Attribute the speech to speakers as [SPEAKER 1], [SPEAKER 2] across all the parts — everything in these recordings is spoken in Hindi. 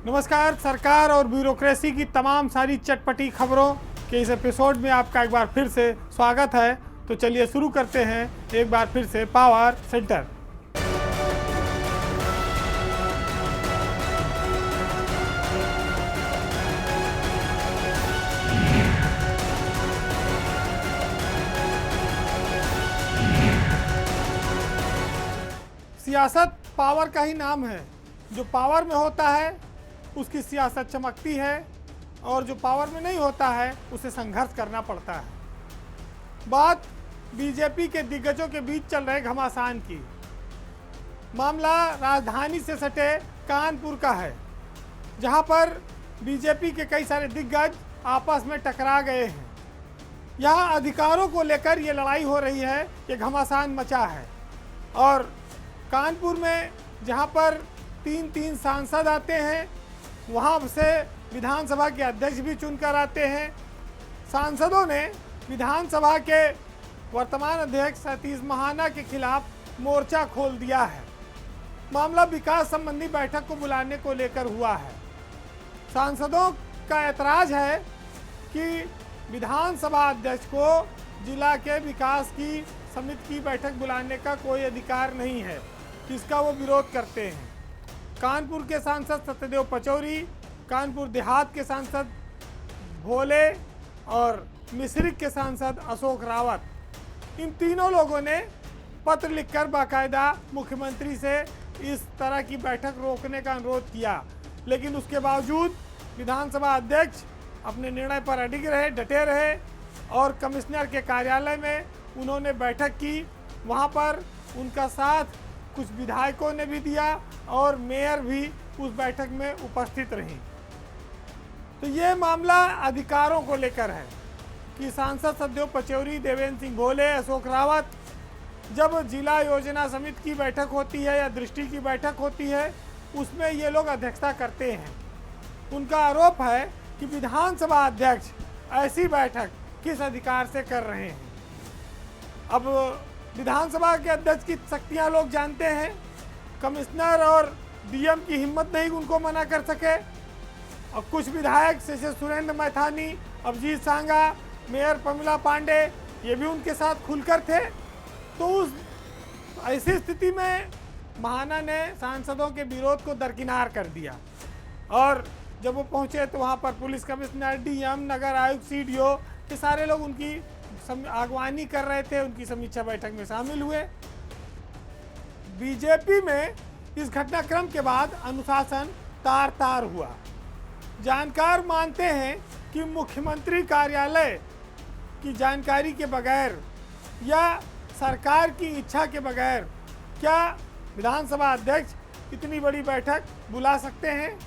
[SPEAKER 1] नमस्कार। सरकार और ब्यूरोक्रेसी की तमाम सारी चटपटी खबरों के इस एपिसोड में आपका एक बार फिर से स्वागत है। तो चलिए शुरू करते हैं एक बार फिर से पावर सेंटर। सियासत पावर का ही नाम है। जो पावर में होता है उसकी सियासत चमकती है और जो पावर में नहीं होता है उसे संघर्ष करना पड़ता है। बात बीजेपी के दिग्गजों के बीच चल रहे घमासान की। मामला राजधानी से सटे कानपुर का है, जहां पर बीजेपी के कई सारे दिग्गज आपस में टकरा गए हैं। यहां अधिकारों को लेकर ये लड़ाई हो रही है, ये घमासान मचा है। और कानपुर में जहां पर तीन सांसद आते हैं, वहां से विधानसभा के अध्यक्ष भी चुनकर आते हैं। सांसदों ने विधानसभा के वर्तमान अध्यक्ष सतीश महाना के खिलाफ मोर्चा खोल दिया है। मामला विकास संबंधी बैठक को बुलाने को लेकर हुआ है। सांसदों का ऐतराज है कि विधानसभा अध्यक्ष को जिला के विकास की समिति की बैठक बुलाने का कोई अधिकार नहीं है, जिसका वो विरोध करते हैं। कानपुर के सांसद सत्यदेव पचौरी, कानपुर देहात के सांसद भोले और मिश्रिक के सांसद अशोक रावत, इन तीनों लोगों ने पत्र लिखकर बाकायदा मुख्यमंत्री से इस तरह की बैठक रोकने का अनुरोध किया। लेकिन उसके बावजूद विधानसभा अध्यक्ष अपने निर्णय पर अडिग रहे, डटे रहे और कमिश्नर के कार्यालय में उन्होंने बैठक की। वहाँ पर उनका साथ कुछ विधायकों ने भी दिया और मेयर भी उस बैठक में उपस्थित रही। तो ये मामला अधिकारों को लेकर है कि सांसद सत्यदेव पचौरी, देवेंद्र सिंह भोले, अशोक रावत, जब जिला योजना समिति की बैठक होती है या दृष्टि की बैठक होती है, उसमें ये लोग अध्यक्षता करते हैं। उनका आरोप है कि विधानसभा अध्यक्ष ऐसी बैठक किस अधिकार से कर रहे हैं। अब विधानसभा के अध्यक्ष की शक्तियां लोग जानते हैं। कमिश्नर और डीएम की हिम्मत नहीं उनको मना कर सके। और कुछ विधायक जैसे सुरेंद्र मैथानी, अभिजीत सांगा, मेयर प्रमिला पांडे, ये भी उनके साथ खुलकर थे। तो उस ऐसी स्थिति में महाना ने सांसदों के विरोध को दरकिनार कर दिया। और जब वो पहुंचे तो वहाँ पर पुलिस कमिश्नर, डीएम, नगर आयुक्त, सीडीओ, ये सारे लोग उनकी अगवानी कर रहे थे, उनकी समीक्षा बैठक में शामिल हुए। बीजेपी में इस घटनाक्रम के बाद अनुशासन तार तार हुआ। जानकार मानते हैं कि मुख्यमंत्री कार्यालय की जानकारी के बगैर या सरकार की इच्छा के बगैर क्या विधानसभा अध्यक्ष इतनी बड़ी बैठक बुला सकते हैं?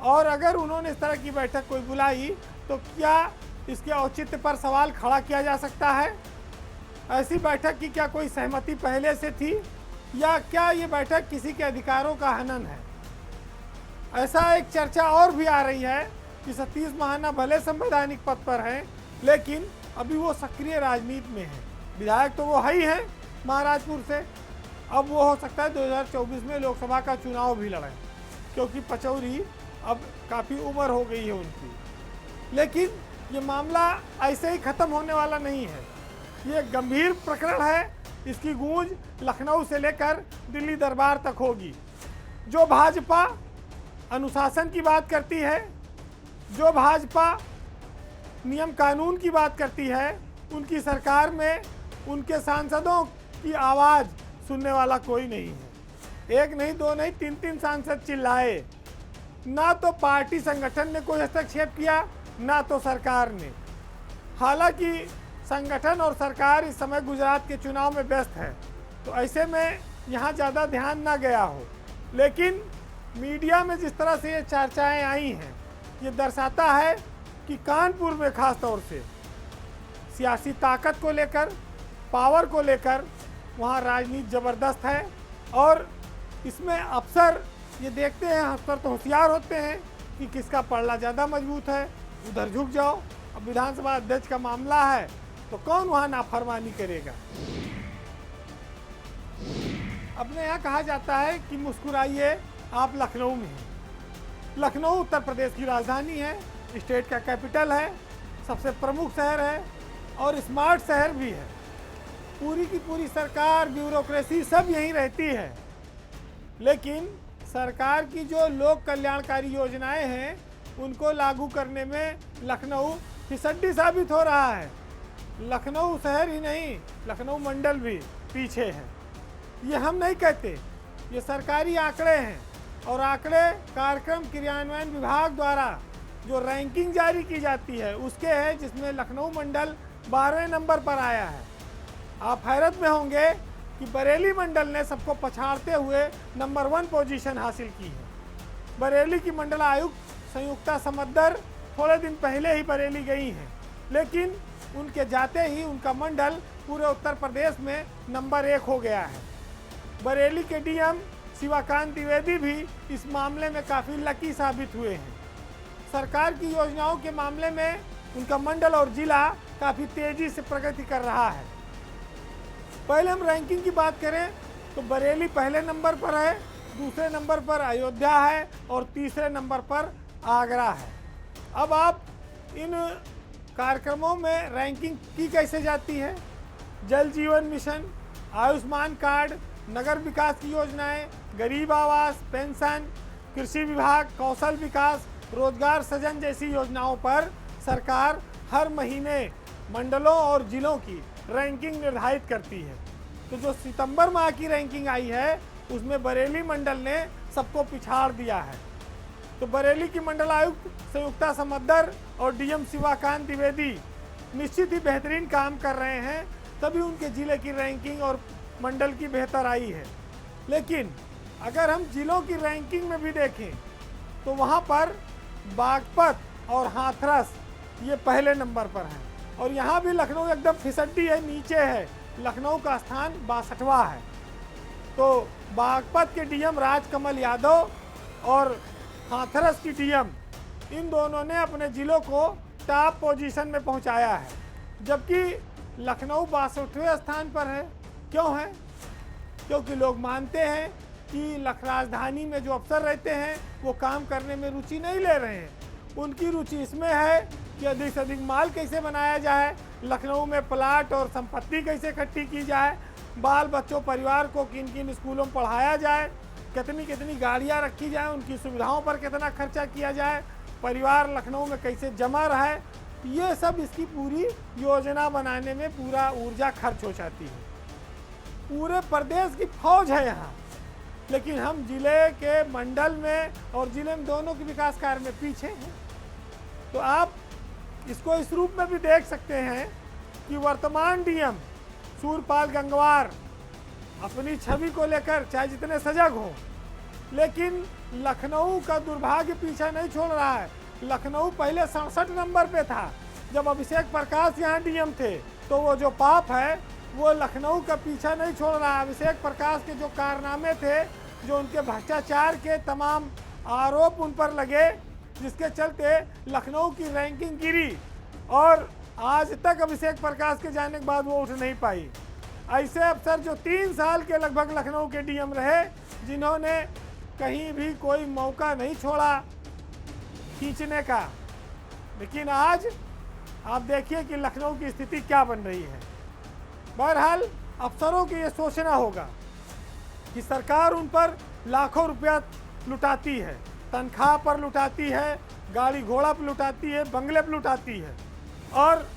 [SPEAKER 1] और अगर उन्होंने इस तरह की बैठक कोई बुलाई तो क्या इसके औचित्य पर सवाल खड़ा किया जा सकता है? ऐसी बैठक की क्या कोई सहमति पहले से थी या क्या ये बैठक किसी के अधिकारों का हनन है? ऐसा एक चर्चा और भी आ रही है कि सतीश महाना भले संवैधानिक पद पर हैं, लेकिन अभी वो सक्रिय राजनीति में हैं। विधायक तो वो है ही हैं महाराजपुर से। अब वो हो सकता है 2024 में लोकसभा का चुनाव भी लड़ें, क्योंकि पचौरी अब काफ़ी उम्र हो गई है उनकी। लेकिन ये मामला ऐसे ही ख़त्म होने वाला नहीं है। ये गंभीर प्रकरण है। इसकी गूंज लखनऊ से लेकर दिल्ली दरबार तक होगी। जो भाजपा अनुशासन की बात करती है, जो भाजपा नियम कानून की बात करती है, उनकी सरकार में उनके सांसदों की आवाज़ सुनने वाला कोई नहीं है। एक नहीं, दो नहीं, तीन सांसद चिल्लाए। ना तो पार्टी संगठन ने कोई हस्तक्षेप किया, ना तो सरकार ने। हालांकि संगठन और सरकार इस समय गुजरात के चुनाव में व्यस्त है, तो ऐसे में यहाँ ज़्यादा ध्यान ना गया हो। लेकिन मीडिया में जिस तरह से ये चर्चाएं आई हैं, ये दर्शाता है कि कानपुर में खास तौर से सियासी ताकत को लेकर, पावर को लेकर वहाँ राजनीति ज़बरदस्त है। और इसमें अफसर ये देखते हैं, अफसर तो होशियार होते हैं कि किसका पल्ला ज़्यादा मजबूत है, उधर झुक जाओ। अब विधानसभा अध्यक्ष का मामला है तो कौन वहाँ नाफरमानी करेगा? अपने यहाँ कहा जाता है कि मुस्कुराइए आप लखनऊ में हैं। लखनऊ उत्तर प्रदेश की राजधानी है, स्टेट का कैपिटल है, सबसे प्रमुख शहर है और स्मार्ट शहर भी है। पूरी की पूरी सरकार, ब्यूरोक्रेसी सब यहीं रहती है। लेकिन सरकार की जो लोक कल्याणकारी योजनाएं हैं उनको लागू करने में लखनऊ फिसड्डी साबित हो रहा है। लखनऊ शहर ही नहीं, लखनऊ मंडल भी पीछे है। ये हम नहीं कहते, ये सरकारी आंकड़े हैं और आंकड़े कार्यक्रम क्रियान्वयन विभाग द्वारा जो रैंकिंग जारी की जाती है उसके है, जिसमें लखनऊ मंडल 12वें नंबर पर आया है। आप हैरत में होंगे कि बरेली मंडल ने सबको पछाड़ते हुए नंबर 1 पोजीशन हासिल की है। बरेली की मंडल आयुक्त संयुक्ता समद्दर थोड़े दिन पहले ही बरेली गई हैं, लेकिन उनके जाते ही उनका मंडल पूरे उत्तर प्रदेश में नंबर 1 हो गया है। बरेली के डीएम शिवाकांत द्विवेदी भी इस मामले में काफ़ी लकी साबित हुए हैं। सरकार की योजनाओं के मामले में उनका मंडल और जिला काफ़ी तेज़ी से प्रगति कर रहा है। पहले हम रैंकिंग की बात करें तो बरेली पहले नंबर पर है, दूसरे नंबर पर अयोध्या है और तीसरे नंबर पर आगरा है। अब आप इन कार्यक्रमों में रैंकिंग की कैसे जाती है? जल जीवन मिशन, आयुष्मान कार्ड, नगर विकास की योजनाएं, गरीब आवास, पेंशन, कृषि विभाग, कौशल विकास, रोजगार सृजन जैसी योजनाओं पर सरकार हर महीने मंडलों और जिलों की रैंकिंग निर्धारित करती है। तो जो सितंबर माह की रैंकिंग आई है उसमें बरेली मंडल ने सबको पिछाड़ दिया है। तो बरेली की मंडल आयुक्त संयुक्ता समद्दर और डीएम शिवाकांत द्विवेदी निश्चित ही बेहतरीन काम कर रहे हैं, तभी उनके ज़िले की रैंकिंग और मंडल की बेहतर आई है। लेकिन अगर हम जिलों की रैंकिंग में भी देखें तो वहाँ पर बागपत और हाथरस ये पहले नंबर पर हैं और यहाँ भी लखनऊ एकदम फिसड्डी है, नीचे है। लखनऊ का स्थान 62वां है। तो बागपत के डीएम राजकमल यादव और हाथरस की डीएम, इन दोनों ने अपने ज़िलों को टॉप पोजीशन में पहुंचाया है, जबकि लखनऊ 62वें स्थान पर है। क्यों है? क्योंकि लोग मानते हैं कि राजधानी में जो अफसर रहते हैं वो काम करने में रुचि नहीं ले रहे हैं। उनकी रुचि इसमें है कि अधिक से अधिक माल कैसे बनाया जाए, लखनऊ में प्लाट और संपत्ति कैसे इकट्ठी की जाए, बाल बच्चों परिवार को किन किन स्कूलों में पढ़ाया जाए, कितनी कितनी गाड़ियां रखी जाए, उनकी सुविधाओं पर कितना खर्चा किया जाए, परिवार लखनऊ में कैसे जमा रहे, ये सब इसकी पूरी योजना बनाने में पूरा ऊर्जा खर्च हो जाती है। पूरे प्रदेश की फौज है यहाँ, लेकिन हम जिले के मंडल में और जिले में दोनों के विकास कार्य में पीछे हैं। तो आप इसको इस रूप में भी देख सकते हैं कि वर्तमान डीएम सूरपाल गंगवार अपनी छवि को लेकर चाहे जितने सजग हों, लेकिन लखनऊ का दुर्भाग्य पीछा नहीं छोड़ रहा है। लखनऊ पहले 67 नंबर पे था जब अभिषेक प्रकाश यहाँ डीएम थे, तो वो जो पाप है वो लखनऊ का पीछा नहीं छोड़ रहा है। अभिषेक प्रकाश के जो कारनामे थे, जो उनके भ्रष्टाचार के तमाम आरोप उन पर लगे, जिसके चलते लखनऊ की रैंकिंग गिरी और आज तक अभिषेक प्रकाश के जाने के बाद वो उठ नहीं पाई। ऐसे अफसर जो 3 साल के लगभग लखनऊ के डीएम रहे, जिन्होंने कहीं भी कोई मौका नहीं छोड़ा खींचने का। लेकिन आज आप देखिए कि लखनऊ की स्थिति क्या बन रही है। बहरहाल अफसरों को ये सोचना होगा कि सरकार उन पर लाखों रुपया लुटाती है, तनख्वाह पर लुटाती है, गाड़ी घोड़ा पर लुटाती है, बंगले पर लुटाती है, और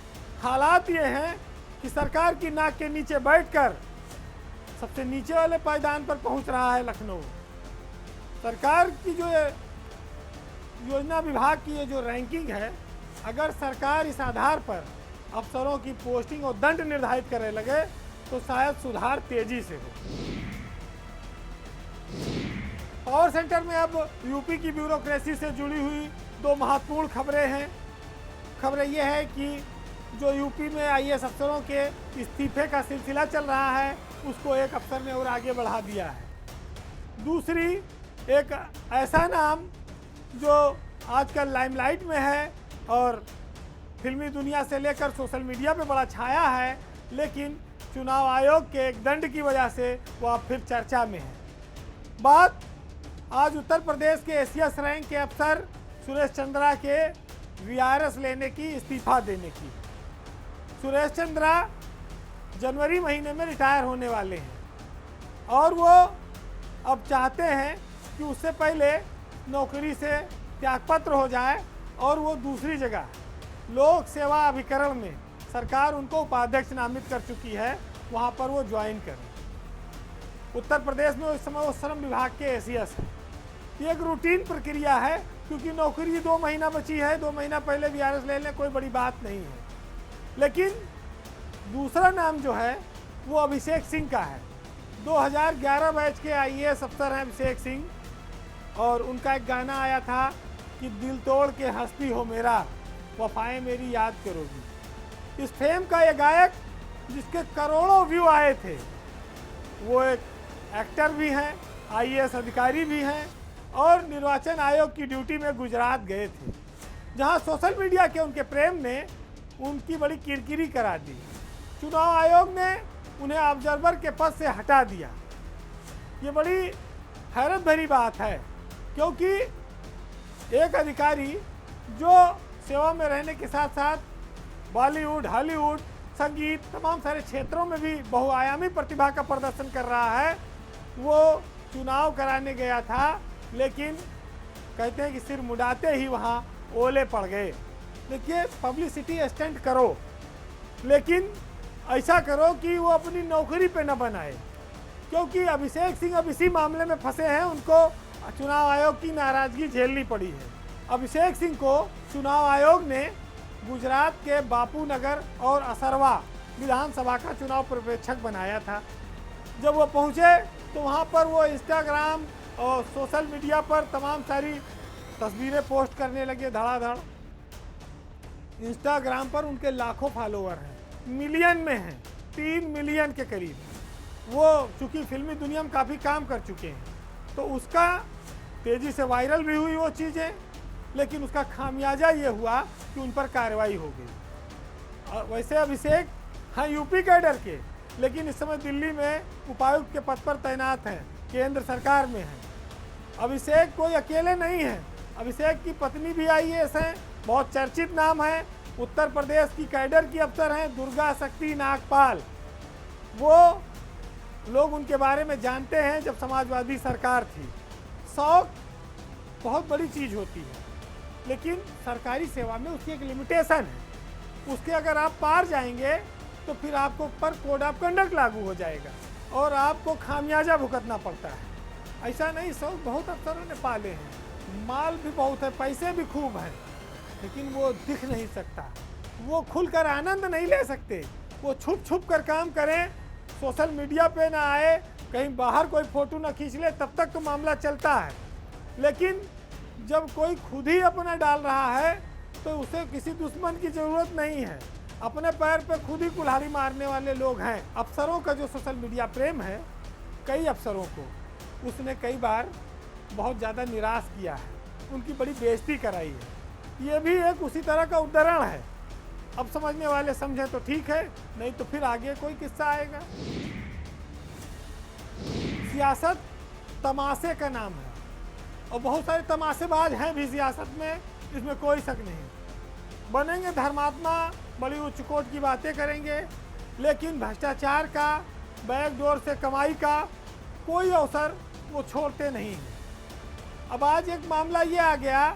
[SPEAKER 1] हालात ये हैं कि सरकार की नाक के नीचे बैठकर सबसे नीचे वाले पायदान पर पहुंच रहा है लखनऊ। सरकार की जो योजना विभाग की ये जो रैंकिंग है, अगर सरकार इस आधार पर अफसरों की पोस्टिंग और दंड निर्धारित करने लगे तो शायद सुधार तेजी से हो। पावर सेंटर में अब यूपी की ब्यूरोक्रेसी से जुड़ी हुई 2 महत्वपूर्ण खबरें हैं। खबरें ये है कि जो यूपी में आईएएस अफसरों के इस्तीफे का सिलसिला चल रहा है, उसको एक अफसर ने और आगे बढ़ा दिया है। दूसरी, एक ऐसा नाम जो आजकल लाइमलाइट में है और फिल्मी दुनिया से लेकर सोशल मीडिया पे बड़ा छाया है, लेकिन चुनाव आयोग के एक दंड की वजह से वो अब फिर चर्चा में है। बात आज उत्तर प्रदेश के एसीएस रैंक के अफसर सुरेश चंद्रा के वीआरएस लेने की, इस्तीफा देने की। सुरेश चंद्रा जनवरी महीने में रिटायर होने वाले हैं और वो अब चाहते हैं कि उससे पहले नौकरी से त्यागपत्र हो जाए और वो दूसरी जगह लोक सेवा अभिकरण में, सरकार उनको उपाध्यक्ष नामित कर चुकी है, वहाँ पर वो ज्वाइन करें। उत्तर प्रदेश में इस समय वो श्रम विभाग के एसीएस है। ये एक रूटीन प्रक्रिया है क्योंकि नौकरी 2 महीना बची है, 2 महीना पहले वीआरएस ले लें, कोई बड़ी बात नहीं है। लेकिन दूसरा नाम जो है वो अभिषेक सिंह का है। 2011 बैच के आईएएस अफसर हैं अभिषेक सिंह, और उनका एक गाना आया था कि दिल तोड़ के हंसती हो मेरा, वफाएं मेरी याद करोगी। इस फेम का ये गायक जिसके करोड़ों व्यू आए थे, वो एक एक्टर भी हैं, आईएएस अधिकारी भी हैं और निर्वाचन आयोग की ड्यूटी में गुजरात गए थे, जहां सोशल मीडिया के उनके प्रेम ने उनकी बड़ी किरकिरी करा दी। चुनाव आयोग ने उन्हें ऑब्जर्वर के पद से हटा दिया। ये बड़ी हैरत भरी बात है क्योंकि एक अधिकारी जो सेवा में रहने के साथ साथ बॉलीवुड, हॉलीवुड, संगीत, तमाम सारे क्षेत्रों में भी बहुआयामी प्रतिभा का प्रदर्शन कर रहा है, वो चुनाव कराने गया था, लेकिन कहते हैं कि सिर मुड़ाते ही वहाँ ओले पड़ गए। देखिए, पब्लिसिटी स्टंट करो, लेकिन ऐसा करो कि वो अपनी नौकरी पे न बनाए, क्योंकि अभिषेक सिंह अब इसी मामले में फंसे हैं। उनको चुनाव आयोग की नाराजगी झेलनी पड़ी है। अभिषेक सिंह को चुनाव आयोग ने गुजरात के बापू नगर और असरवा विधानसभा का चुनाव पर्यवेक्षक बनाया था। जब वो पहुंचे तो वहां पर वो इंस्टाग्राम और सोशल मीडिया पर तमाम सारी तस्वीरें पोस्ट करने लगे धड़ाधड़। इंस्टाग्राम पर उनके लाखों फॉलोअर हैं, मिलियन में हैं, 3 मिलियन के करीब। वो चूँकि फिल्मी दुनिया में काफ़ी काम कर चुके हैं, तो उसका तेज़ी से वायरल भी हुई वो चीज़ें, लेकिन उसका खामियाजा ये हुआ कि उन पर कार्रवाई हो गई। और वैसे अभिषेक हाँ यूपी कैडर के, लेकिन इस समय दिल्ली में उपायुक्त के पद पर तैनात हैं, केंद्र सरकार में हैं। अभिषेक कोई अकेले नहीं है, अभिषेक की पत्नी भी आईएएस हैं, बहुत चर्चित नाम है, उत्तर प्रदेश की कैडर की अफसर हैं दुर्गा शक्ति नागपाल। वो लोग उनके बारे में जानते हैं जब समाजवादी सरकार थी। शौक बहुत बड़ी चीज़ होती है, लेकिन सरकारी सेवा में उसकी एक लिमिटेशन है। उसके अगर आप पार जाएंगे तो फिर आपको पर कोड ऑफ कंडक्ट लागू हो जाएगा और आपको खामियाजा भुगतना पड़ता है। ऐसा नहीं, शौक बहुत अफसरों ने पाले हैं, माल भी बहुत है, पैसे भी खूब हैं, लेकिन वो दिख नहीं सकता। वो खुलकर आनंद नहीं ले सकते। वो छुप छुप कर काम करें, सोशल मीडिया पे ना आए, कहीं बाहर कोई फोटो ना खींच ले, तब तक तो मामला चलता है। लेकिन जब कोई खुद ही अपना डाल रहा है तो उसे किसी दुश्मन की ज़रूरत नहीं है। अपने पैर पे खुद ही कुल्हाड़ी मारने वाले लोग हैं। अफसरों का जो सोशल मीडिया प्रेम है, कई अफसरों को उसने कई बार बहुत ज़्यादा निराश किया है, उनकी बड़ी बेइज्जती कराई है। ये भी एक उसी तरह का उदाहरण है। अब समझने वाले समझें तो ठीक है, नहीं तो फिर आगे कोई किस्सा आएगा। सियासत तमाशे का नाम है और बहुत सारे तमाशेबाज हैं भी सियासत में, इसमें कोई शक नहीं। बनेंगे धर्मात्मा, बड़ी उच्च कोट की बातें करेंगे, लेकिन भ्रष्टाचार का, बैकडोर से कमाई का कोई अवसर वो छोड़ते नहीं हैं। अब आज एक मामला ये आ गया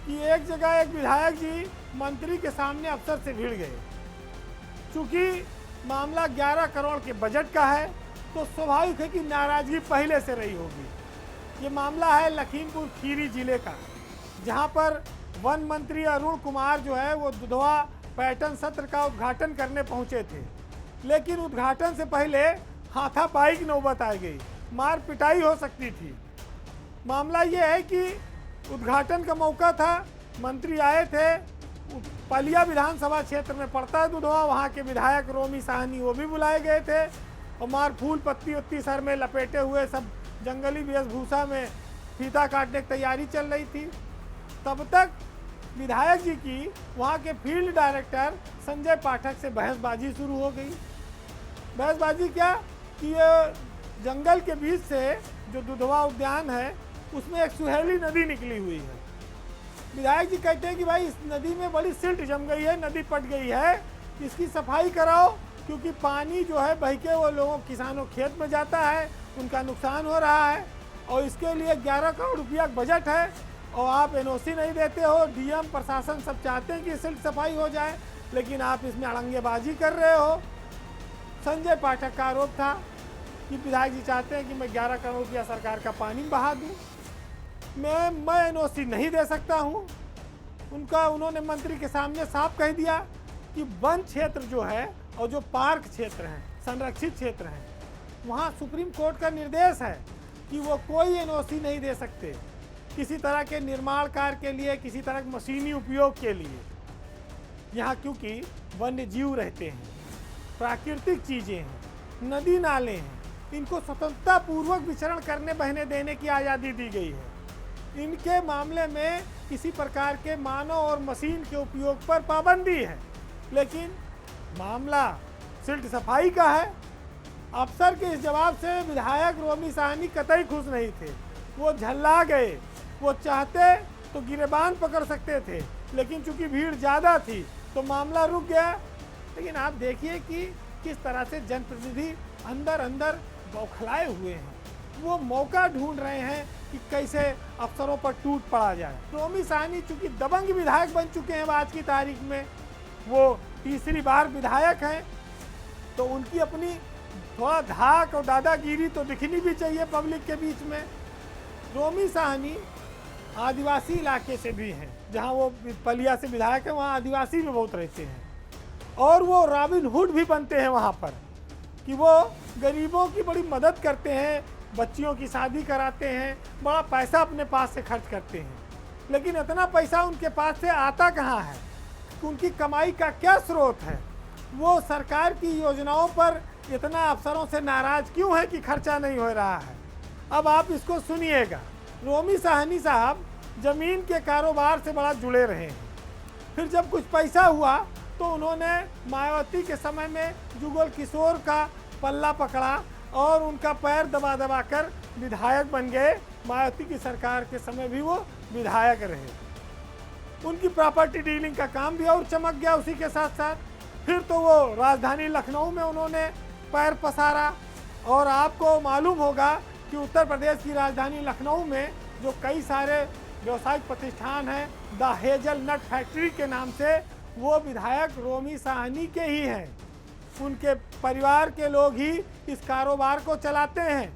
[SPEAKER 1] कि एक जगह एक विधायक जी मंत्री के सामने अफसर से भिड़ गए। चूँकि मामला 11 करोड़ के बजट का है तो स्वाभाविक है कि नाराजगी पहले से रही होगी। ये मामला है लखीमपुर खीरी जिले का, जहां पर वन मंत्री अरुण कुमार जो है वो दुधवा पर्यटन सत्र का उद्घाटन करने पहुंचे थे, लेकिन उद्घाटन से पहले हाथापाई की नौबत आ गई, मार पिटाई हो सकती थी। मामला ये है कि उद्घाटन का मौका था, मंत्री आए थे, पलिया विधानसभा क्षेत्र में पड़ता है दुधवा, वहाँ के विधायक रोमी साहनी वो भी बुलाए गए थे, और मार फूल पत्ती उत्ती सर में लपेटे हुए सब जंगली वेशभूषा में फीता काटने की तैयारी चल रही थी। तब तक विधायक जी की वहाँ के फील्ड डायरेक्टर संजय पाठक से बहसबाजी शुरू हो गई। बहसबाजी क्या कि ये जंगल के बीच से जो दुधवा उद्यान है उसमें एक सुहेली नदी निकली हुई है। विधायक जी कहते हैं कि भाई इस नदी में बड़ी सिल्ट जम गई है, नदी पट गई है, इसकी सफाई कराओ, क्योंकि पानी जो है बह के वो लोगों किसानों खेत में जाता है, उनका नुकसान हो रहा है और इसके लिए 11 करोड़ रुपया बजट है और आप एनओसी नहीं देते हो। डीएम प्रशासन सब चाहते हैं कि सिल्ट सफाई हो जाए, लेकिन आप इसमें अड़ंगेबाजी कर रहे हो। संजय पाठक का आरोप था कि विधायक जी चाहते हैं कि मैं 11 करोड़ रुपया सरकार का पानी बहा दूँ। मैं एनओसी नहीं दे सकता हूँ। उन्होंने मंत्री के सामने साफ कह दिया कि वन क्षेत्र जो है और जो पार्क क्षेत्र हैं, संरक्षित क्षेत्र हैं, वहाँ सुप्रीम कोर्ट का निर्देश है कि वो कोई एनओसी नहीं दे सकते किसी तरह के निर्माण कार्य के लिए, किसी तरह के मशीनी उपयोग के लिए। यहाँ क्योंकि वन्य जीव रहते हैं, प्राकृतिक चीज़ें हैं, नदी नाले हैं, इनको स्वतंत्रता पूर्वक विचरण करने बहने देने की आज़ादी दी गई है। इनके मामले में किसी प्रकार के मानव और मशीन के उपयोग पर पाबंदी है, लेकिन मामला सिल्ट सफाई का है। अफसर के इस जवाब से विधायक रोमी साहनी कतई खुश नहीं थे। वो झल्ला गए। वो चाहते तो गिरेबान पकड़ सकते थे, लेकिन चूंकि भीड़ ज़्यादा थी तो मामला रुक गया। लेकिन आप देखिए कि किस तरह से जनप्रतिनिधि अंदर अंदर बौखलाए हुए हैं। वो मौका ढूंढ रहे हैं कि कैसे अफसरों पर टूट पड़ा जाए। रोमी साहनी चूंकि दबंग विधायक बन चुके हैं आज की तारीख में, वो तीसरी बार विधायक हैं, तो उनकी अपनी थोड़ा धाक और दादागिरी तो दिखनी भी चाहिए पब्लिक के बीच में। रोमी साहनी आदिवासी इलाके से भी हैं, जहां वो पलिया से विधायक है, वहां आदिवासी भी बहुत रहते हैं और वो रॉबिन हुड भी बनते हैं वहां पर कि वो गरीबों की बड़ी मदद करते हैं, बच्चियों की शादी कराते हैं, बड़ा पैसा अपने पास से खर्च करते हैं। लेकिन इतना पैसा उनके पास से आता कहाँ है? उनकी कमाई का क्या स्रोत है? वो सरकार की योजनाओं पर इतना अफसरों से नाराज क्यों है कि खर्चा नहीं हो रहा है? अब आप इसको सुनिएगा। रोमी साहनी साहब जमीन के कारोबार से बड़ा जुड़े रहे हैं। फिर जब कुछ पैसा हुआ तो उन्होंने मायावती के समय में जुगल किशोर का पल्ला पकड़ा और उनका पैर दबा दबा कर विधायक बन गए। मायावती की सरकार के समय भी वो विधायक रहे। उनकी प्रॉपर्टी डीलिंग का काम भी और चमक गया उसी के साथ साथ। फिर तो वो राजधानी लखनऊ में उन्होंने पैर पसारा और आपको मालूम होगा कि उत्तर प्रदेश की राजधानी लखनऊ में जो कई सारे व्यावसायिक प्रतिष्ठान हैं, द हेजल नट फैक्ट्री के नाम से, वो विधायक रोमी साहनी के ही हैं। उनके परिवार के लोग ही इस कारोबार को चलाते हैं।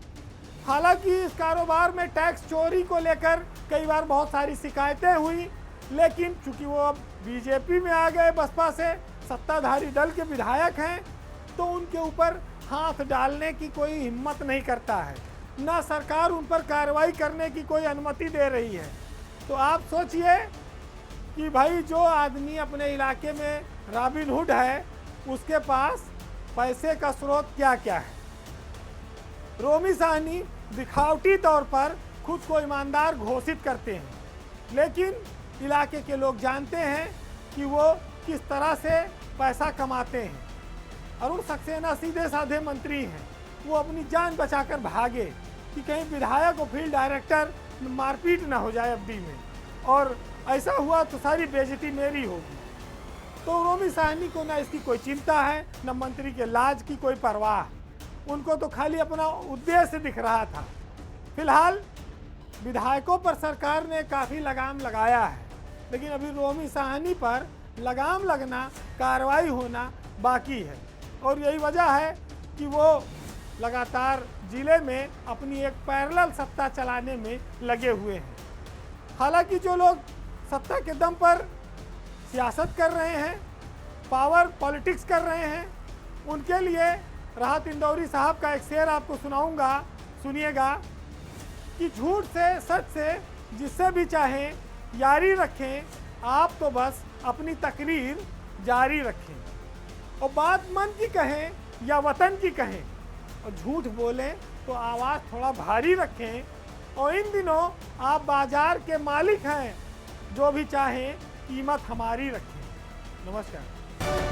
[SPEAKER 1] हालांकि इस कारोबार में टैक्स चोरी को लेकर कई बार बहुत सारी शिकायतें हुई, लेकिन चूंकि वो अब बीजेपी में आ गए, बसपा से सत्ताधारी दल के विधायक हैं, तो उनके ऊपर हाथ डालने की कोई हिम्मत नहीं करता है, ना सरकार उन पर कार्रवाई करने की कोई अनुमति दे रही है। तो आप सोचिए कि भाई जो आदमी अपने इलाके में रॉबिन हुड है, उसके पास पैसे का स्रोत क्या क्या है। रोमी साहनी दिखावटी तौर पर खुद को ईमानदार घोषित करते हैं, लेकिन इलाके के लोग जानते हैं कि वो किस तरह से पैसा कमाते हैं। अरुण सक्सेना सीधे साधे मंत्री हैं, वो अपनी जान बचाकर भागे कि कहीं विधायक और फील्ड डायरेक्टर मारपीट ना हो जाए अवधि में, और ऐसा हुआ तो सारी बेइज्जती मेरी होगी। तो रोमी साहनी को ना इसकी कोई चिंता है, न मंत्री के लाज की कोई परवाह। उनको तो खाली अपना उद्देश्य दिख रहा था। फिलहाल विधायकों पर सरकार ने काफ़ी लगाम लगाया है, लेकिन अभी रोमी साहनी पर लगाम लगना, कार्रवाई होना बाकी है। और यही वजह है कि वो लगातार जिले में अपनी एक पैरेलल सत्ता चलाने में लगे हुए हैं। हालांकि जो लोग सत्ता के दम पर सियासत कर रहे हैं, पावर पॉलिटिक्स कर रहे हैं, उनके लिए राहत इंदौरी साहब का एक शेर आपको सुनाऊंगा, सुनिएगा कि झूठ से सच से जिससे भी चाहें यारी रखें, आप तो बस अपनी तकरीर जारी रखें। और बात मन की कहें या वतन की कहें, और झूठ बोलें तो आवाज़ थोड़ा भारी रखें। और इन दिनों आप बाजार के मालिक हैं, जो भी चाहें कीमत हमारी रखें। नमस्कार।